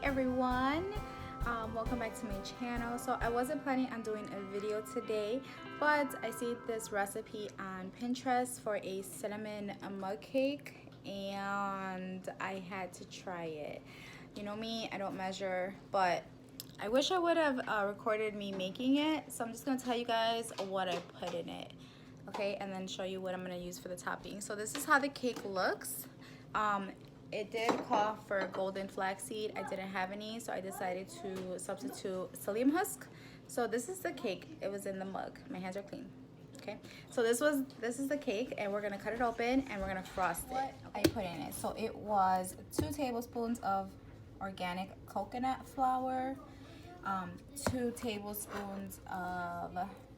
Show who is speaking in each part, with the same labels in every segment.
Speaker 1: everyone, welcome back to my channel. So I wasn't planning on doing a video today, but I see this recipe on Pinterest for a cinnamon mug cake and I had to try it. You know me, I don't measure, but I wish I would have recorded me making it. So I'm just gonna tell you guys what I put in it, okay, and then show you what I'm gonna use for the topping. So this is how the cake looks. It did call for golden flaxseed. I didn't have any, so I decided to substitute psyllium husk. So this is the cake. It was in the mug. My hands are clean. Okay, so this is the cake, and we're gonna cut it open and we're gonna frost it. What I put in it, so it was 2 tablespoons of organic coconut flour, 2 tablespoons of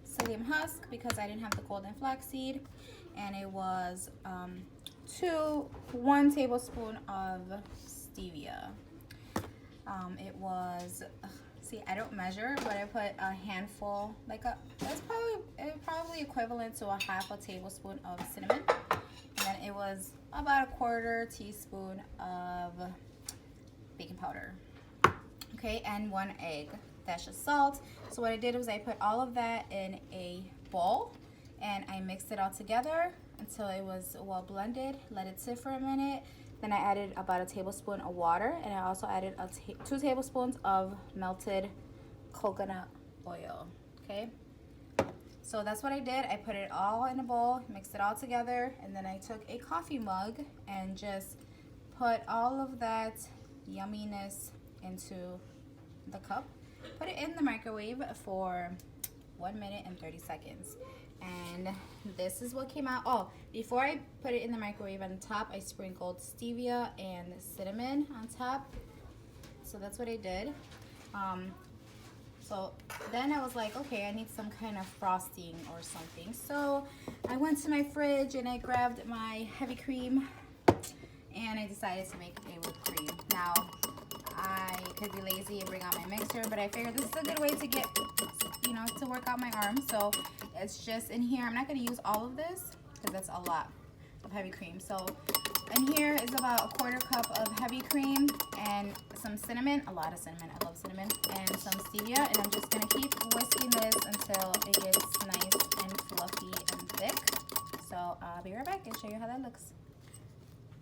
Speaker 1: psyllium husk because I didn't have the golden flaxseed, and it was 1 tablespoon of stevia. It was, see, I don't measure, but I put a handful, that's probably equivalent to a half a tablespoon of cinnamon, and then it was about a 1/4 teaspoon of baking powder. Okay, and 1 egg, dash of salt. So what I did was I put all of that in a bowl and I mixed it all together until it was well blended. Let it sit for a minute. Then I added about a tablespoon of water, and I also added 2 tablespoons of melted coconut oil. Okay, so that's what I did. I put it all in a bowl, mixed it all together, and then I took a coffee mug and just put all of that yumminess into the cup. Put it in the microwave for 1 minute and 30 seconds. And this is what came out. Oh, before I put it in the microwave, on top I sprinkled stevia and cinnamon on top. So that's what I did. So then I was like, okay, I need some kind of frosting or something. So I went to my fridge and I grabbed my heavy cream and I decided to make a whipped cream. Now, I could be lazy and bring out my mixer, but I figured this is a good way to get, to work out my arm. So it's just in here. I'm not going to use all of this because that's a lot of heavy cream. So in here is about a 1/4 cup of heavy cream and some cinnamon, a lot of cinnamon, I love cinnamon, and some stevia. And I'm just going to keep whisking this until it gets nice and fluffy and thick. So I'll be right back and show you how that looks.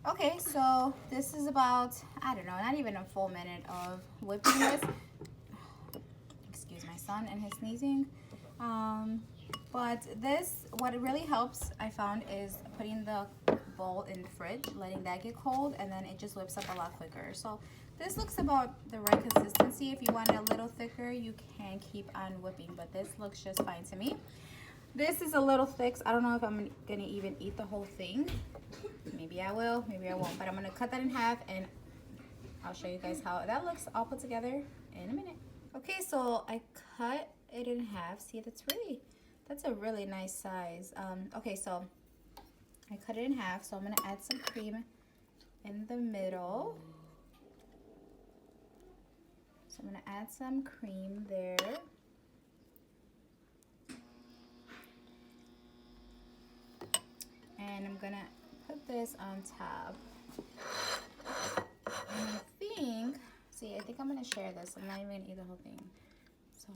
Speaker 1: Okay, so this is about, I don't know, not even a full minute of whipping this. Excuse my son and his sneezing. But this, what it really helps, I found, is putting the bowl in the fridge, letting that get cold, and then it just whips up a lot quicker. So this looks about the right consistency. If you want it a little thicker, you can keep on whipping, but this looks just fine to me. This is a little thick, so I don't know if I'm gonna even eat the whole thing. Maybe I will, maybe I won't, but I'm gonna cut that in half and I'll show you guys how that looks all put together in a minute. Okay, so I cut it in half. See, that's a really nice size. Okay, so I cut it in half, so I'm gonna add some cream in the middle. So I'm gonna add some cream there. And I'm gonna put this on top. And I think I'm gonna share this. I'm not even gonna eat the whole thing. So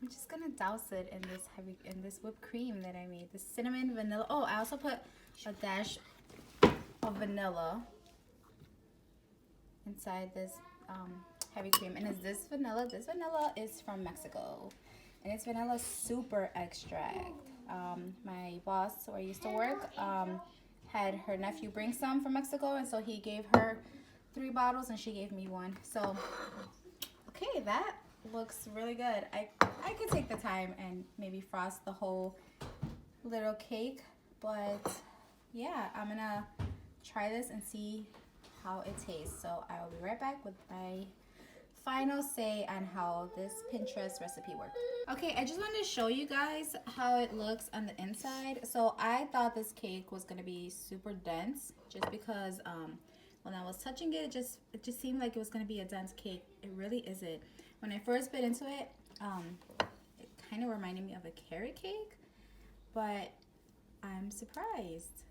Speaker 1: I'm just gonna douse it in this whipped cream that I made. The cinnamon, vanilla. Oh, I also put a dash of vanilla inside this heavy cream. And is this vanilla? This vanilla is from Mexico, and it's vanilla super extract. My boss where I used to work had her nephew bring some from Mexico, and so he gave her 3 bottles and she gave me 1. So okay, that looks really good. I could take the time and maybe frost the whole little cake, but yeah, I'm gonna try this and see how it tastes. So I will be right back with my final say on how this Pinterest recipe worked. Okay, I just wanted to show you guys how it looks on the inside. So I thought this cake was gonna be super dense just because when I was touching it, it just seemed like it was gonna be a dense cake. It really isn't. When I first bit into it, it kind of reminded me of a carrot cake, but I'm surprised.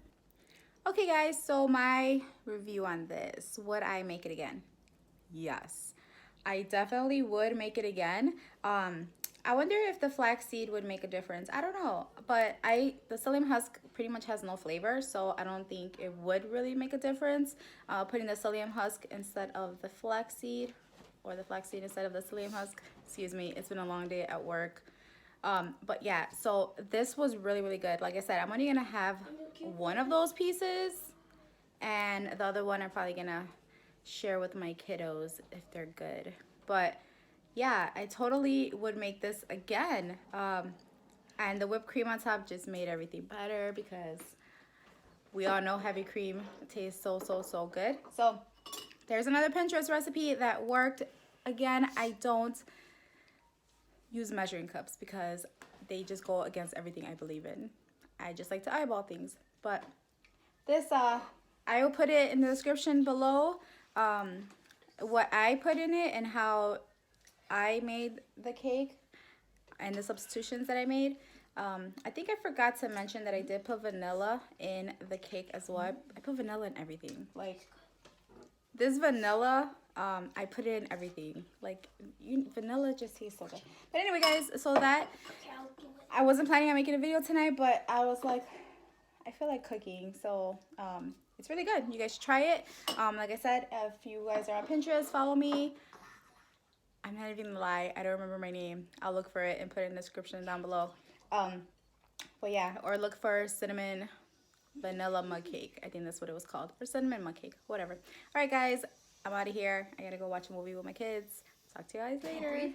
Speaker 1: Okay guys, so my review on this, would I make it again? Yes, I definitely would make it again. I wonder if the flaxseed would make a difference. I don't know, but the psyllium husk pretty much has no flavor, so I don't think it would really make a difference. Putting the psyllium husk instead of the flaxseed, or the flaxseed instead of the psyllium husk. Excuse me, it's been a long day at work. But yeah, so this was really, really good. Like I said, I'm only gonna have one of those pieces, and the other one I'm probably gonna share with my kiddos if they're good. But yeah, I totally would make this again. And the whipped cream on top just made everything better because we all know heavy cream tastes so, so, so good. So there's another Pinterest recipe that worked. Again, I don't use measuring cups because they just go against everything I believe in. I just like to eyeball things. But this, I will put it in the description below, what I put in it and how I made the cake and the substitutions that I made. I think I forgot to mention that I did put vanilla in the cake as well. I put vanilla in everything. Like this vanilla, I put it in everything. Like vanilla just tastes so good. But anyway, guys, so that I wasn't planning on making a video tonight, but I was like, I feel like cooking, so it's really good. You guys should try it. Like I said, if you guys are on Pinterest, follow me. I'm not even gonna lie, I don't remember my name. I'll look for it and put it in the description down below. But yeah, or look for cinnamon vanilla mug cake. I think that's what it was called. Or cinnamon mug cake, whatever. All right, guys, I'm out of here. I gotta go watch a movie with my kids. Talk to you guys later.